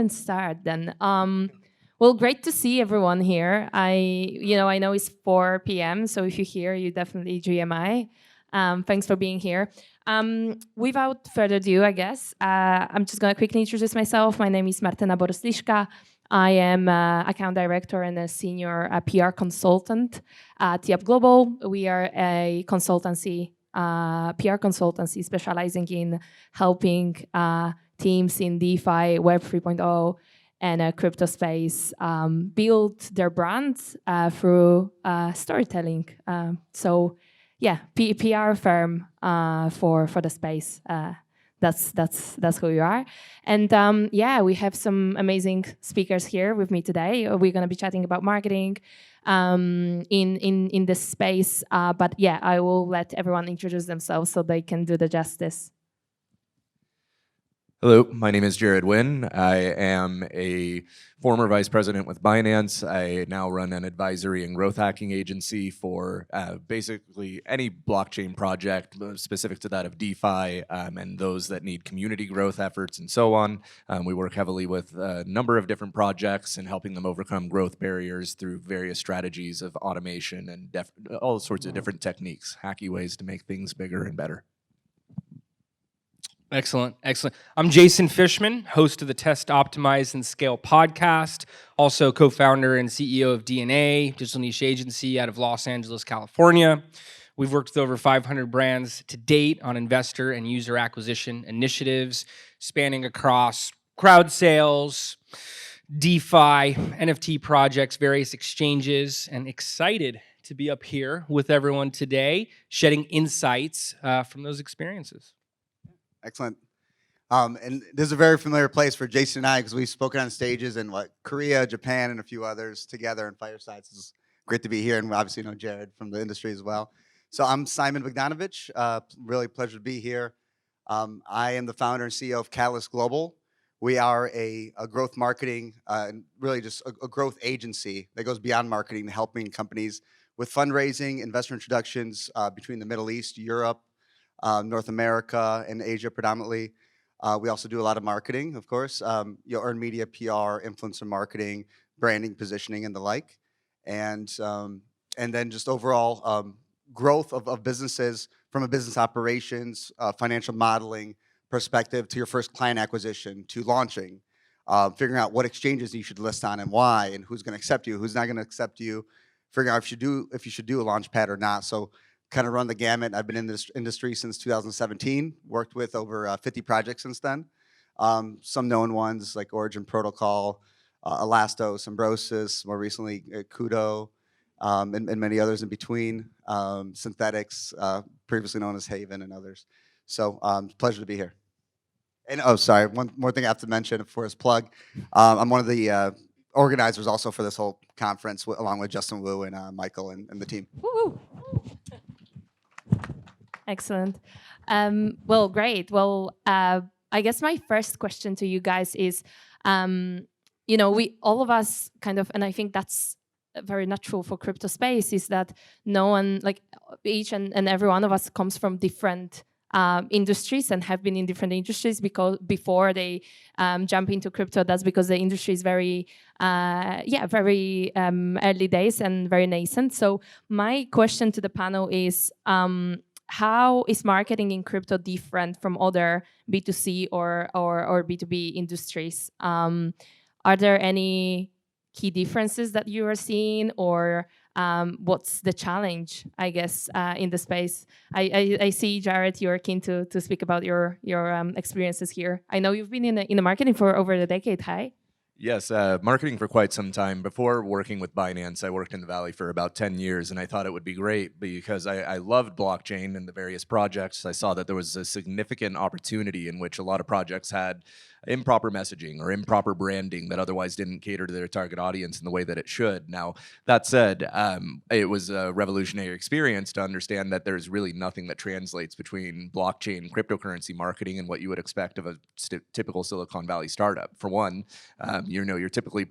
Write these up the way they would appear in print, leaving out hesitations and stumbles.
can start then. Well, great to see everyone here. I know it's 4 p.m., so if you're here, you definitely GMI. Thanks for being here. Without further ado, I guess, I'm just going to quickly introduce myself. My name is Martyna Borys-Liszka. I am account director and a senior PR consultant at TIAP Global. We are a consultancy, PR consultancy specializing in helping teams in DeFi, Web 3.0, and crypto space build their brands through storytelling. So yeah, PR firm for the space. That's who you are. And yeah, we have some amazing speakers here with me today. We're going to be chatting about marketing in this space. But yeah, I will let everyone introduce themselves so they can do the justice. Hello, my name is Winn. I am a former vice president with Binance. I now run an advisory and growth hacking agency for basically any blockchain project specific to that of DeFi and those that need community growth efforts and so on. We work heavily with a number of different projects and helping them overcome growth barriers through various strategies of automation and all sorts of different techniques, hacky ways to make things bigger and better. Excellent, excellent. I'm Jason Fishman, host of the Test, Optimize, and Scale podcast, also co-founder and CEO of DNA, digital niche agency out of Los Angeles, California. We've worked with over 500 brands to date on investor and user acquisition initiatives, spanning across crowd sales, DeFi, NFT projects, various exchanges, and excited to be up here with everyone today, shedding insights from those experiences. Excellent. And this is a very familiar place for Jason and I because we've spoken on stages in Korea, Japan, and a few others together in firesides. It's great to be here, and we obviously know Jared from the industry as well. So I'm Simon Bogdanowicz. Really pleasure to be here. I am the founder and CEO of Catalyst Global. We are a growth marketing, and really just a growth agency that goes beyond marketing, helping companies with fundraising, investor introductions between the Middle East, Europe, North America, and Asia predominantly. We also do a lot of marketing, of course, earned media, PR, influencer marketing, branding, positioning, and the like. And then just overall growth of businesses from a business operations, financial modeling perspective to your first client acquisition to launching, figuring out what exchanges you should list on and why, and who's going to accept you, who's not going to accept you, figuring out if you should do a launch pad or not. So kind of run the gamut. I've been in this industry since 2017, worked with over 50 projects since then. Some known ones like Origin Protocol, Elastos, Ambrosis, more recently Kudo, and many others in between, Synthetics, previously known as Haven and others. So pleasure to be here. And oh, sorry, one more thing I have to mention for his plug. I'm one of the organizers also for this whole conference, along with Justin Wu and Michael and the team. Woo-hoo. Excellent. Well, great. Well, I guess my first question to you guys is, we all of us kind of, and I think that's very natural for crypto space, is that no one, like each and every one of us comes from different industries and have been in different industries because before they jump into crypto. That's because the industry is very early days and very nascent. So my question to the panel is, how is marketing in crypto different from other B2C or B2B industries? Are there any key differences that you are seeing, or what's the challenge, I guess, in the space? I see, Jared, you're keen to speak about your experiences here. I know you've been in the marketing for over a decade, hi? Yes, marketing for quite some time. Before working with Binance, I worked in the Valley for about 10 years, and I thought it would be great because I loved blockchain and the various projects. I saw that there was a significant opportunity in which a lot of projects had improper messaging or improper branding that otherwise didn't cater to their target audience in the way that it should. Now, that said, it was a revolutionary experience to understand that there's really nothing that translates between blockchain cryptocurrency marketing and what you would expect of a typical Silicon Valley startup. For one, You're typically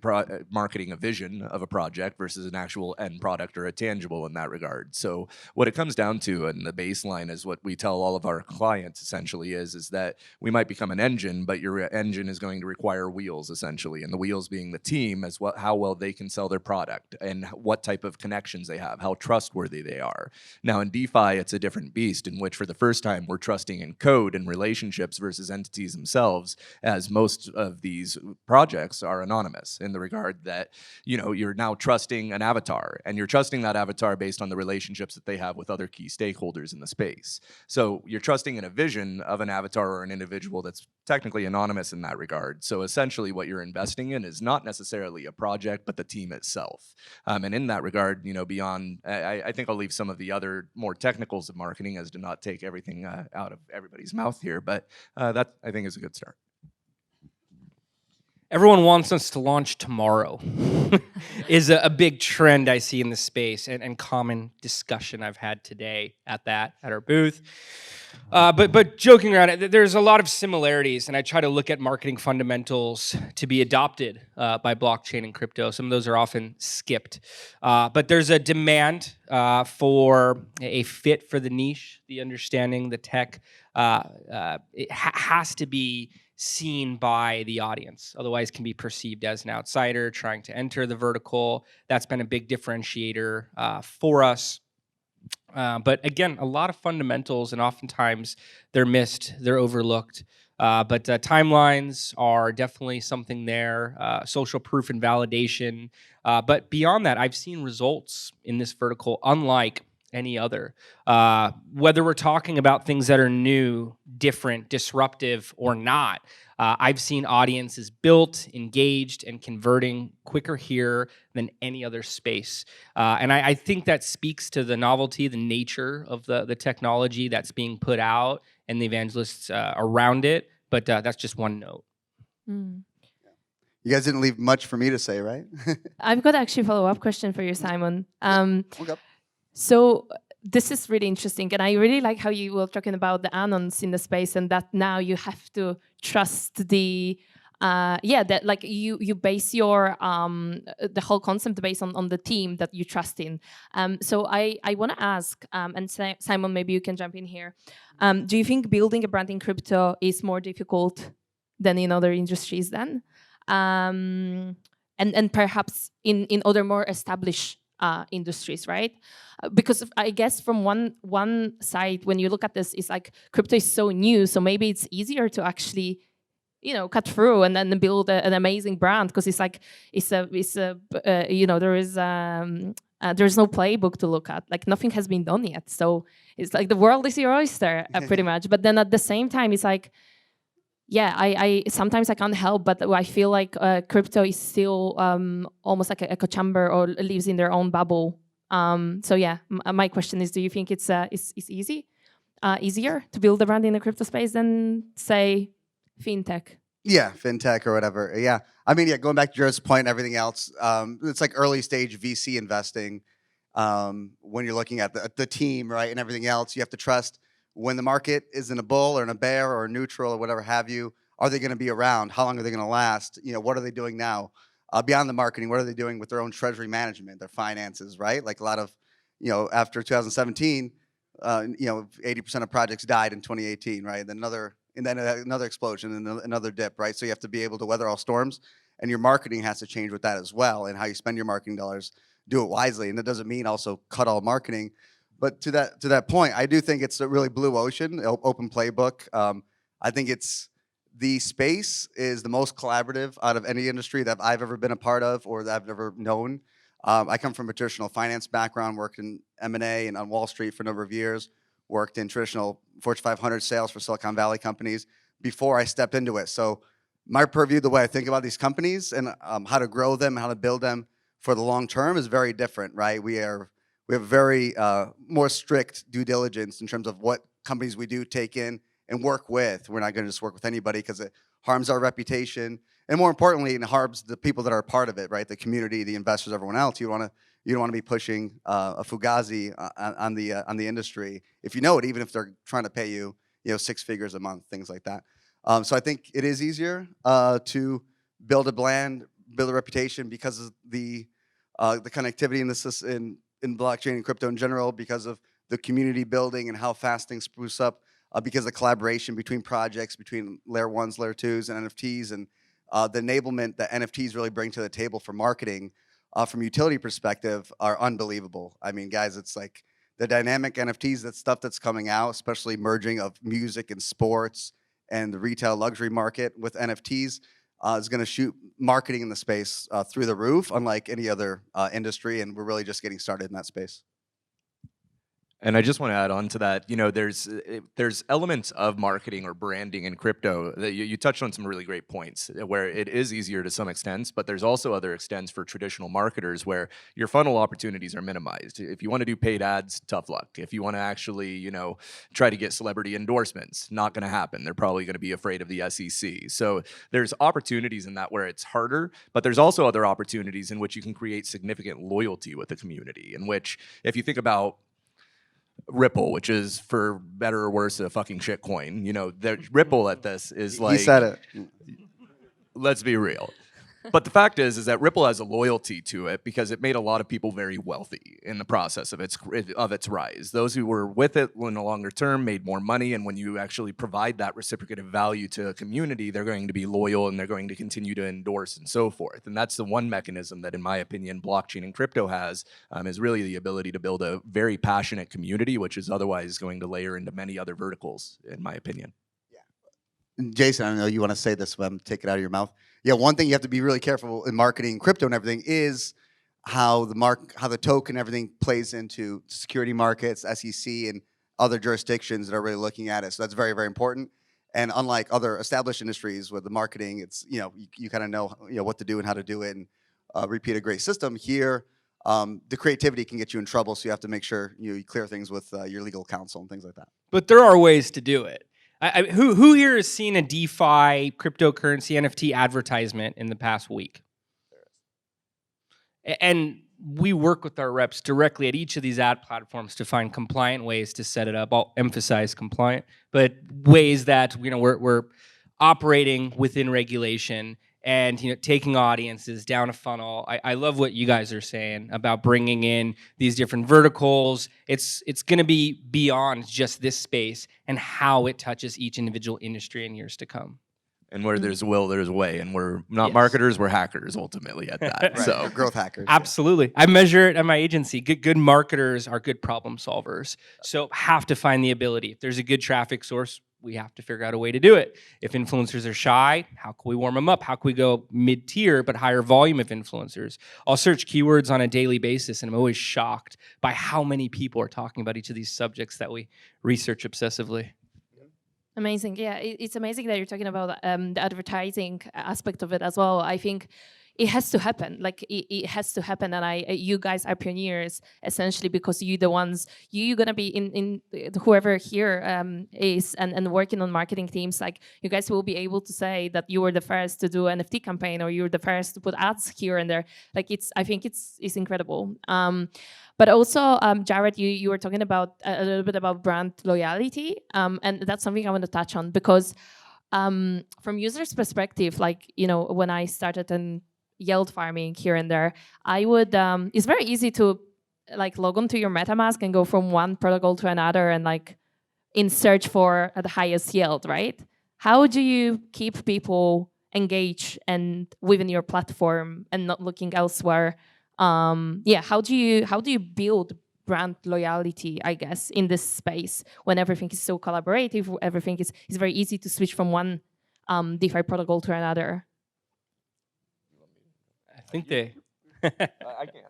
marketing a vision of a project versus an actual end product or a tangible in that regard. So what it comes down to, and the baseline is what we tell all of our clients essentially is that we might become an engine, but your engine is going to require wheels essentially, and the wheels being the team as well, how well they can sell their product and what type of connections they have, how trustworthy they are. Now in DeFi, it's a different beast in which for the first time we're trusting in code and relationships versus entities themselves, as most of these projects are anonymous in the regard that, you're now trusting an avatar, and you're trusting that avatar based on the relationships that they have with other key stakeholders in the space. So you're trusting in a vision of an avatar or an individual that's technically anonymous in that regard. So essentially what you're investing in is not necessarily a project, but the team itself. And in that regard, beyond, I think I'll leave some of the other more technicals of marketing as to not take everything out of everybody's mouth here, but that I think is a good start. Everyone wants us to launch tomorrow is a big trend I see in the space and common discussion I've had today at our booth. But joking around it, there's a lot of similarities, and I try to look at marketing fundamentals to be adopted by blockchain and crypto. Some of those are often skipped. But there's a demand for a fit for the niche, the understanding, the tech. It has to be seen by the audience, otherwise can be perceived as an outsider trying to enter the vertical. That's been a big differentiator for us. But again, a lot of fundamentals, and oftentimes they're missed, they're overlooked. But timelines are definitely something there, social proof and validation. But beyond that, I've seen results in this vertical unlike any other. Whether we're talking about things that are new, different, disruptive, or not, I've seen audiences built, engaged, and converting quicker here than any other space. And I think that speaks to the novelty, the nature of the technology that's being put out and the evangelists around it. But that's just one note. Mm. You guys didn't leave much for me to say, right? I've got actually a follow-up question for you, Simon. Okay. So this is really interesting, and I really like how you were talking about the anons in the space, and that now you have to trust the that like you base your the whole concept based on the team that you trust in. So I want to ask, and Simon, maybe you can jump in here. Do you think building a brand in crypto is more difficult than in other industries then? And perhaps in other more established industries, right? Because I guess from one side, when you look at this, it's like crypto is so new, so maybe it's easier to actually, cut through and then build an amazing brand, because it's like there's no playbook to look at, like nothing has been done yet, so it's like the world is your oyster pretty much. But then at the same time, it's like, yeah, I sometimes I can't help, but I feel like crypto is still almost like an echo chamber, or lives in their own bubble. So yeah, my question is, do you think it's easier to build a brand in the crypto space than, say, fintech? Yeah, fintech or whatever. Yeah, I mean, going back to Jared's point and everything else, it's like early stage VC investing. When you're looking at the team, right, and everything else, you have to trust when the market is in a bull or in a bear or neutral or whatever have you. Are they going to be around? How long are they going to last? What are they doing now? Beyond the marketing, what are they doing with their own treasury management, their finances, right? Like a lot of, after 2017, 80% of projects died in 2018, right? And then another explosion and another dip, right? So you have to be able to weather all storms, and your marketing has to change with that as well, and how you spend your marketing dollars, do it wisely. And that doesn't mean also cut all marketing. But to that point, I do think it's a really blue ocean, open playbook. I think the space is the most collaborative out of any industry that I've ever been a part of or that I've ever known. I come from a traditional finance background, worked in M&A and on Wall Street for a number of years, worked in traditional Fortune 500 sales for Silicon Valley companies before I stepped into it. So my purview, the way I think about these companies and how to grow them, how to build them for the long term is very different, right? We have very more strict due diligence in terms of what companies we do take in and work with. We're not going to just work with anybody because it harms our reputation, and more importantly, it harms the people that are part of it, right? The community, the investors, everyone else. You don't want to be pushing a fugazi on the industry if you know it, even if they're trying to pay you, 6 figures a month, things like that. So I think it is easier to build a brand build a reputation because of the connectivity in blockchain and crypto in general, because of the community building and how fast things spruce up, because of collaboration between projects, between layer 1s, layer 2s, and NFTs, and the enablement that NFTs really bring to the table for marketing from a utility perspective are unbelievable. I mean, guys, it's like the dynamic NFTs, that stuff that's coming out, especially merging of music and sports and the retail luxury market with NFTs, is going to shoot marketing in the space through the roof, unlike any other industry, and we're really just getting started in that space. And I just want to add on to that, you know, there's elements of marketing or branding in crypto that you touched on some really great points where it is easier to some extents, but there's also other extents for traditional marketers where your funnel opportunities are minimized. If you want to do paid ads, tough luck. If you want to actually, you know, try to get celebrity endorsements, not going to happen. They're probably going to be afraid of the SEC. So there's opportunities in that where it's harder, but there's also other opportunities in which you can create significant loyalty with the community, in which if you think about Ripple, which is for better or worse a fucking shit coin. You know, the Ripple at this is like, He said it. let's be real. But the fact is that Ripple has a loyalty to it because it made a lot of people very wealthy in the process of its rise. Those who were with it in the longer term made more money, and when you actually provide that reciprocative value to a community, they're going to be loyal and they're going to continue to endorse and so forth. And that's the one mechanism that, in my opinion, blockchain and crypto has, is really the ability to build a very passionate community, which is otherwise going to layer into many other verticals, in my opinion. Jason, I know you want to say this, but I'm taking it out of your mouth. Yeah, one thing you have to be really careful in marketing crypto and everything is how the token and everything plays into security markets, SEC, and other jurisdictions that are really looking at it. So that's very, very important. And unlike other established industries with the marketing, it's, you know, you kind of know what to do and how to do it and repeat a great system. Here, the creativity can get you in trouble, so you have to make sure you clear things with your legal counsel and things like that. But there are ways to do it. Who here has seen a DeFi cryptocurrency NFT advertisement in the past week? And we work with our reps directly at each of these ad platforms to find compliant ways to set it up. I'll emphasize compliant, but ways that we're operating within regulation and taking audiences down a funnel. I love what you guys are saying about bringing in these different verticals. It's going to be beyond just this space and how it touches each individual industry in years to come. And where there's a will, there's a way. And we're not marketers, we're hackers ultimately at that. Right. So We're growth hackers. Absolutely. I measure it at my agency. Good marketers are good problem solvers. So have to find the ability. If there's a good traffic source, we have to figure out a way to do it. If influencers are shy, how can we warm them up? How can we go mid-tier but higher volume of influencers? I'll search keywords on a daily basis, and I'm always shocked by how many people are talking about each of these subjects that we research obsessively. Amazing. Yeah, it's amazing that you're talking about the advertising aspect of it as well. I think it has to happen. Like it has to happen, and you guys are pioneers essentially because you're the ones. You're gonna be in whoever here is and working on marketing teams. Like you guys will be able to say that you were the first to do an NFT campaign or you were the first to put ads here and there. Like I think it's incredible. But also, Jared, you were talking about a little bit about brand loyalty, and that's something I want to touch on because from users' perspective, like when I started in yield farming here and there, I would it's very easy to like log on to your MetaMask and go from one protocol to another and like in search for the highest yield, right? How do you keep people engaged and within your platform and not looking elsewhere? How do you build brand loyalty, I guess, in this space when everything is so collaborative, everything is very easy to switch from one DeFi protocol to another? I think they... I can.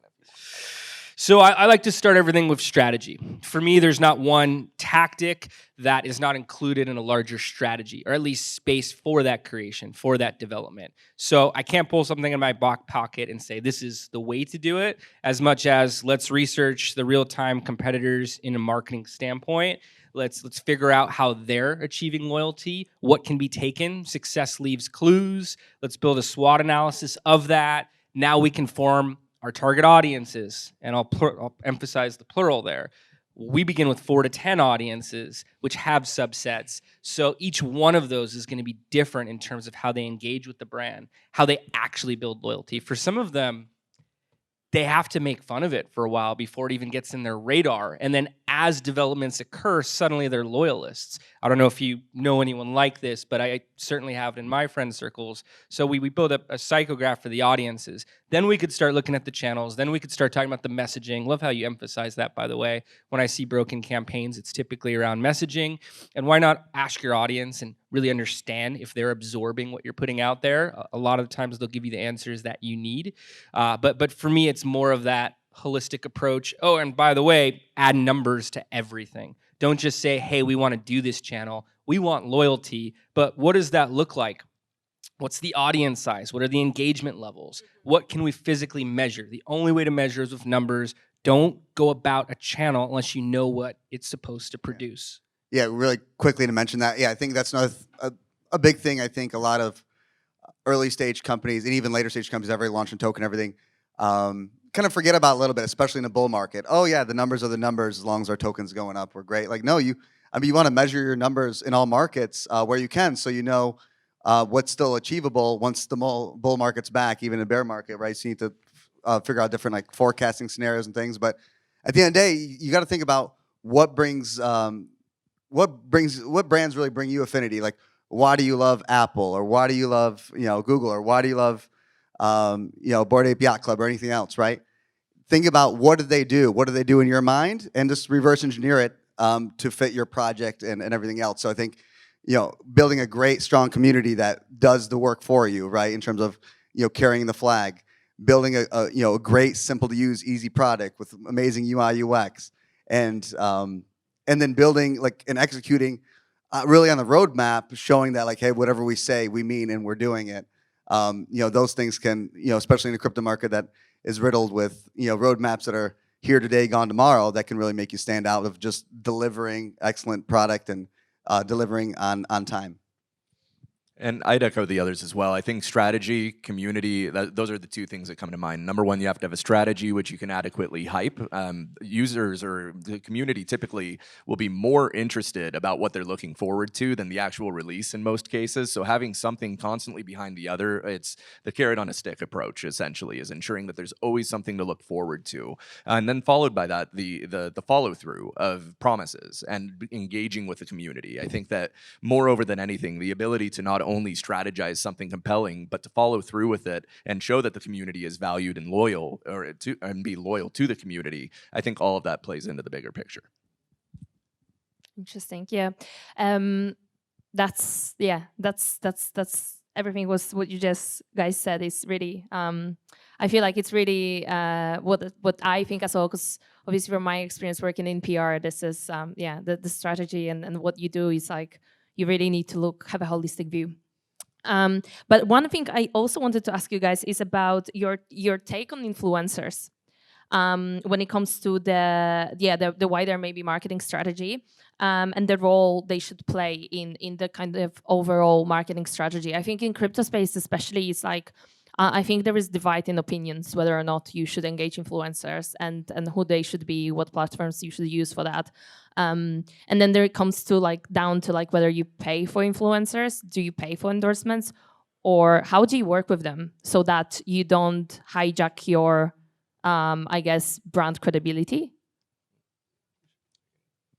So I like to start everything with strategy. For me, there's not one tactic that is not included in a larger strategy, or at least space for that creation, for that development. So I can't pull something in my back pocket and say, this is the way to do it, as much as let's research the real-time competitors in a marketing standpoint. Let's figure out how they're achieving loyalty, what can be taken. Success leaves clues. Let's build a SWOT analysis of that. Now we can form our target audiences, and I'll emphasize the plural there. We begin with 4 to 10 audiences, which have subsets. So each one of those is going to be different in terms of how they engage with the brand, how they actually build loyalty. For some of them, they have to make fun of it for a while before it even gets in their radar. And then as developments occur, suddenly they're loyalists. I don't know if you know anyone like this, but I certainly have it in my friend circles. So we build up a psychograph for the audiences. Then we could start looking at the channels. Then we could start talking about the messaging. Love how you emphasize that, by the way. When I see broken campaigns, it's typically around messaging. And why not ask your audience and really understand if they're absorbing what you're putting out there? A lot of the times they'll give you the answers that you need. But for me, it's more of that holistic approach. Oh, and by the way, add numbers to everything. Don't just say, hey, we want to do this channel. We want loyalty. But what does that look like? What's the audience size? What are the engagement levels? What can we physically measure? The only way to measure is with numbers. Don't go about a channel unless you know what it's supposed to produce. Yeah, really quickly to mention that. Yeah, I think that's a big thing. I think a lot of early stage companies and even later stage companies, every launch and token, everything, kind of forget about a little bit, especially in the bull market. Oh yeah, the numbers are the numbers. As long as our token's going up, we're great. Like no, you want to measure your numbers in all markets where you can, so you know what's still achievable once the bull market's back, even a bear market, right? So you need to figure out different like forecasting scenarios and things. But at the end of the day, you got to think about what brands really bring you affinity. Like why do you love Apple, or why do you love Google, or why do you love Bored Ape Yacht Club or anything else, right? Think about what do they do in your mind, and just reverse engineer it to fit your project and everything else. So I think building a great, strong community that does the work for you, right? In terms of carrying the flag, building a great, simple to use, easy product with amazing UI UX, and then building and executing really on the roadmap, showing that hey, whatever we say, we mean, and we're doing it. Those things can, especially in the crypto market that is riddled with, roadmaps that are here today, gone tomorrow, that can really make you stand out of just delivering excellent product and delivering on time. And I'd echo the others as well. I think strategy, community, those are the two things that come to mind. Number one, you have to have a strategy which you can adequately hype. Users or the community typically will be more interested about what they're looking forward to than the actual release in most cases. So having something constantly behind the other, it's the carrot on a stick approach, essentially, is ensuring that there's always something to look forward to. And then followed by that, the follow-through of promises and engaging with the community. I think that moreover than anything, the ability to not only strategize something compelling, but to follow through with it and show that the community is valued and loyal, and be loyal to the community. I think all of that plays into the bigger picture. Interesting. Yeah. That's everything was what you just guys said is really, I feel like it's really what I think as well, because obviously from my experience working in PR, this is, the strategy and what you do is you really need to have a holistic view. But one thing I also wanted to ask you guys is about your take on influencers when it comes to the wider maybe marketing strategy and the role they should play in the kind of overall marketing strategy. I think in crypto space especially, it's I think there is divide in opinions whether or not you should engage influencers and who they should be, what platforms you should use for that. And then there it comes to down to whether you pay for influencers, do you pay for endorsements, or how do you work with them so that you don't hijack your, I guess, brand credibility?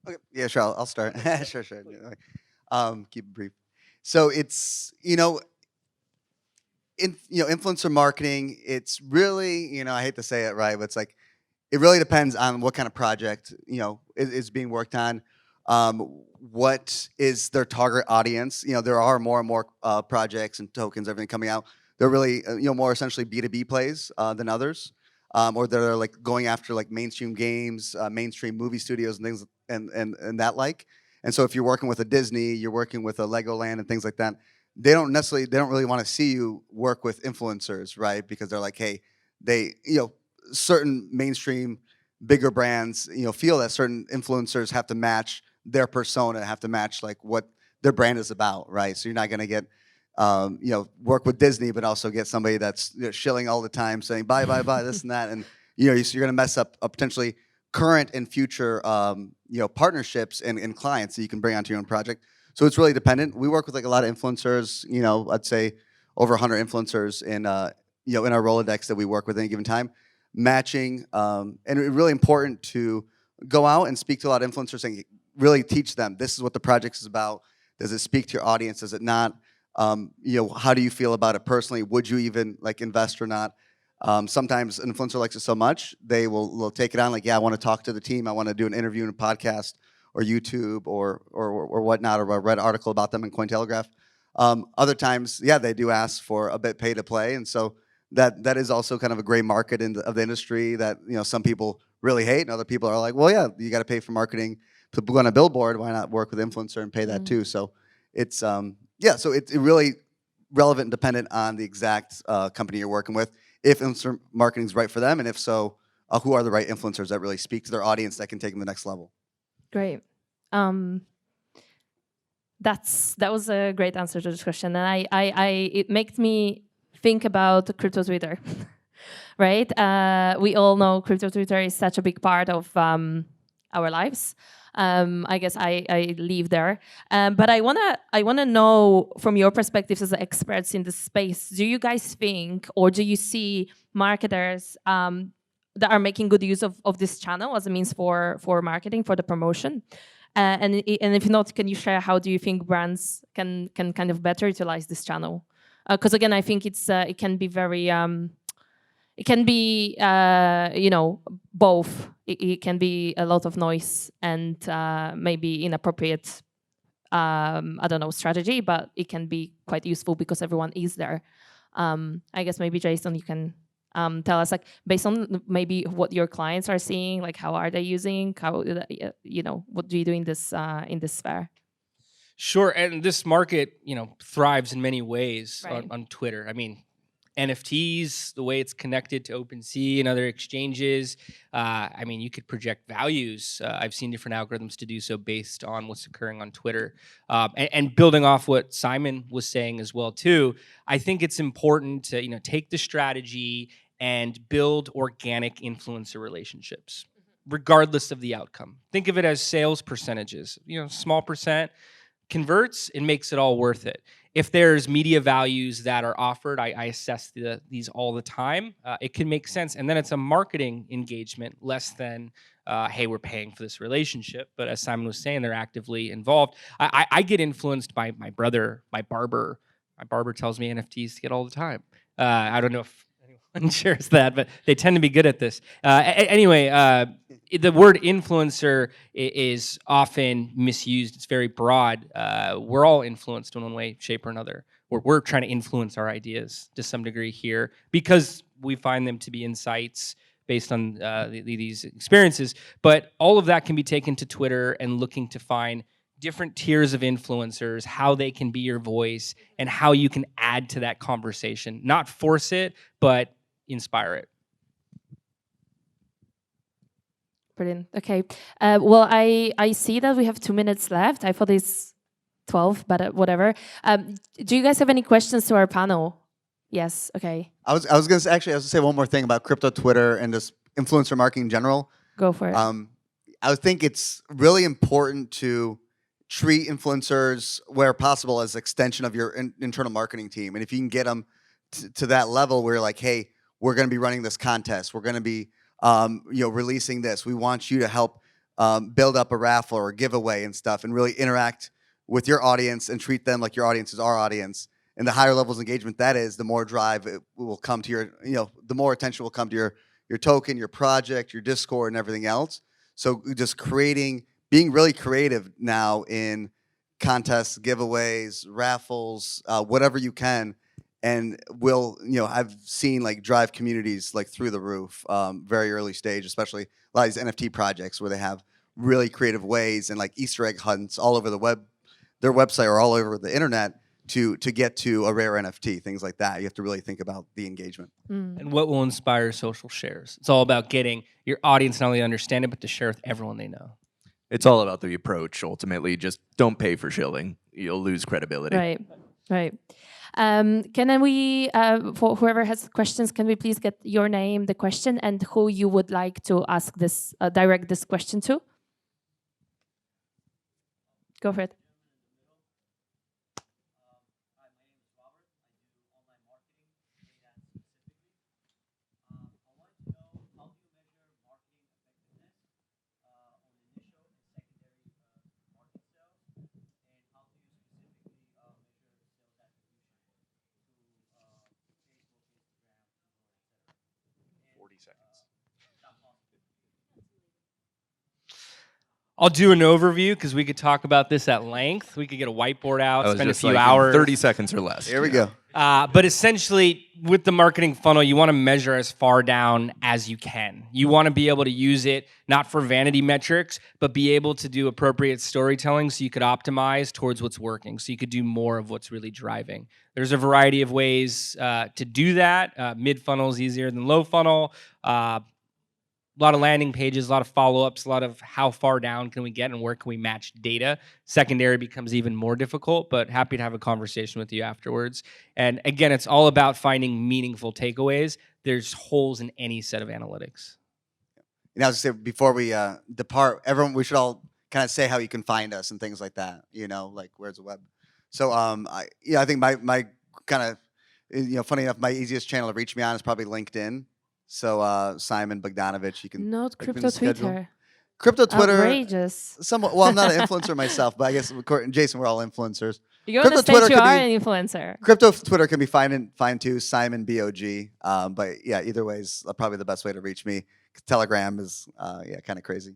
Okay. Yeah, sure. I'll start. Sure. Keep it brief. So it's influencer marketing, it's really, I hate to say it, right, but it's it really depends on what kind of project, is being worked on. What is their target audience? There are more and more projects and tokens, everything coming out. They're really, more essentially B2B plays than others. Or they're going after mainstream games, mainstream movie studios and things and that like. And so if you're working with a Disney, you're working with a Legoland and things like that, they don't really want to see you work with influencers, right? Because they're hey, certain mainstream bigger brands, feel that certain influencers have to match their persona, have to match what their brand is about, right? So you're not going to get, work with Disney, but also get somebody that's shilling all the time saying, buy, this and that. And, so you're going to mess up potentially current and future partnerships and clients that you can bring onto your own project. So it's really dependent. We work with like a lot of influencers. I'd say over 100 influencers in in our Rolodex that we work with at any given time, matching, and it's really important to go out and speak to a lot of influencers and really teach them, this is what the project is about. Does it speak to your audience? Does it not? How do you feel about it personally? Would you even like invest or not? Sometimes an influencer likes it so much, they'll take it on like, yeah, I want to talk to the team. I want to do an interview in a podcast or YouTube or whatnot, or read an article about them in Cointelegraph. Other times, yeah, they do ask for a bit pay to play. And so that is also kind of a gray market of the industry that, some people really hate, and other people are like, well, yeah, you got to pay for marketing to go on a billboard. Why not work with influencer and pay that too? So it's, so it's really relevant and dependent on the exact company you're working with. If influencer marketing is right for them, and if so, who are the right influencers that really speak to their audience that can take them to the next level? Great. That was a great answer to this question, and it makes me think about crypto Twitter, right? We all know crypto Twitter is such a big part of our lives. I guess I live there, but I wanna know from your perspectives as experts in this space. Do you guys think, or do you see marketers that are making good use of this channel as a means for marketing, for the promotion? And if not, can you share how do you think brands can kind of better utilize this channel? Because again, I think it can be very it can be both. It can be a lot of noise and maybe inappropriate strategy, but it can be quite useful because everyone is there. I guess maybe Jason, you can tell us, like, based on maybe what your clients are seeing, like how are they using, how what do you do in this sphere? Sure, and this market, thrives in many ways Right. on Twitter. I mean, NFTs, the way it's connected to OpenSea and other exchanges. You could project values. I've seen different algorithms to do so based on what's occurring on Twitter. And building off what Simon was saying as well too, I think it's important to take the strategy and build organic influencer relationships, regardless of the outcome. Think of it as sales percentages. Small percent converts, it makes it all worth it. If there's media values that are offered, I assess these all the time. It can make sense. And then it's a marketing engagement, less than, hey, we're paying for this relationship. But as Simon was saying, they're actively involved. I get influenced by my brother, my barber. My barber tells me NFTs to get all the time. I don't know if anyone shares that, but they tend to be good at this. Anyway, the word influencer is often misused. It's very broad. We're all influenced in one way, shape, or another. We're trying to influence our ideas to some degree here because we find them to be insights based on these experiences. But all of that can be taken to Twitter and looking to find different tiers of influencers, how they can be your voice, and how you can add to that conversation. Not force it, but inspire it. Brilliant. Okay. Well, I see that we have 2 minutes left. I thought it's 12, but whatever. Do you guys have any questions to our panel? Yes. Okay. I was going to say one more thing about crypto Twitter and just influencer marketing in general. Go for it. I would think it's really important to treat influencers where possible as extension of your internal marketing team. And if you can get them to that level where you're like, hey, we're going to be running this contest. We're going to be releasing this. We want you to help build up a raffle or a giveaway and stuff, and really interact with your audience and treat them like your audience is our audience. And the higher levels of engagement that is, the more drive it will come to your, the more attention will come to your token, your project, your Discord, and everything else. So just being really creative now in contests, giveaways, raffles, whatever you can. And I've seen like drive communities like through the roof, very early stage, especially a lot of these NFT projects where they have really creative ways and like Easter egg hunts all over the web, their website or all over the internet to get to a rare NFT, things like that. You have to really think about the engagement. And what will inspire social shares? It's all about getting your audience not only to understand it, but to share with everyone they know. It's all about the approach, ultimately. Just don't pay for shilling. You'll lose credibility. Right. Right. For whoever has questions, can we please get your name, the question, and who you would like to ask this, direct this question to? Go for it. I'll do an overview because we could talk about this at length. We could get a whiteboard out, spend a few hours. 30 seconds or less. Here we go. But essentially, with the marketing funnel, you want to measure as far down as you can. You want to be able to use it not for vanity metrics, but be able to do appropriate storytelling so you could optimize towards what's working, so you could do more of what's really driving. There's a variety of ways to do that. Mid-funnel is easier than low funnel. A lot of landing pages, a lot of follow-ups, a lot of how far down can we get and where can we match data. Secondary becomes even more difficult, but happy to have a conversation with you afterwards. And again, it's all about finding meaningful takeaways. There's holes in any set of analytics. And I was going to say, before we depart, everyone, we should all kind of say how you can find us and things like that, like where's the web. So I think my kind of, funny enough, my easiest channel to reach me on is probably LinkedIn. So Simon Bogdanowicz, you can not crypto Twitter. Crypto Twitter. Outrageous. Somewhat. Well, I'm not an influencer myself, but I guess Jason, we're all influencers. You go on the stage, you are an influencer. Crypto Twitter can be fine too. Simon BOG. But yeah, either way is probably the best way to reach me. Telegram is kind of crazy.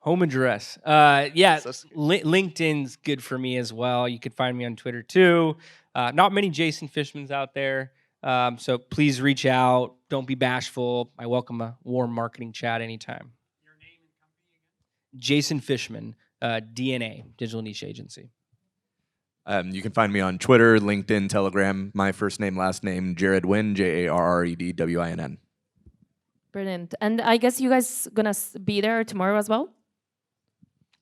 Home address. LinkedIn's good for me as well. You could find me on Twitter too. Not many Jason Fishmans out there. So please reach out. Don't be bashful. I welcome a warm marketing chat anytime. Your name and company again? Jason Fishman, DNA, Digital Niche Agency. You can find me on Twitter, LinkedIn, Telegram. My first name, last name, Jared Winn, JARREDWINN. Brilliant. And I guess you guys gonna be there tomorrow as well?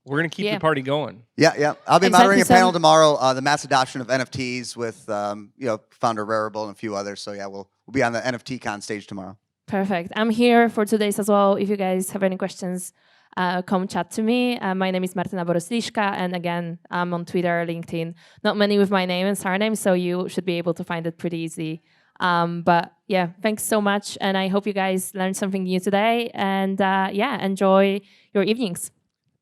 We're going to keep the party going. Yeah. I'll be moderating a panel tomorrow, the mass adoption of NFTs with founder Rarible and a few others. So yeah, we'll be on the NFT Con stage tomorrow. Perfect. I'm here for 2 days as well. If you guys have any questions, come chat to me. My name is Martyna Borys-Liszka, and again, I'm on Twitter, LinkedIn. Not many with my name and surname, so you should be able to find it pretty easy. But yeah, thanks so much, and I hope you guys learned something new today. And enjoy your evenings.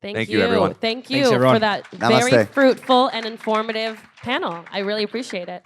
Thank you, everyone. Thank you Thanks, everyone. for that Namaste. very fruitful and informative panel. I really appreciate it.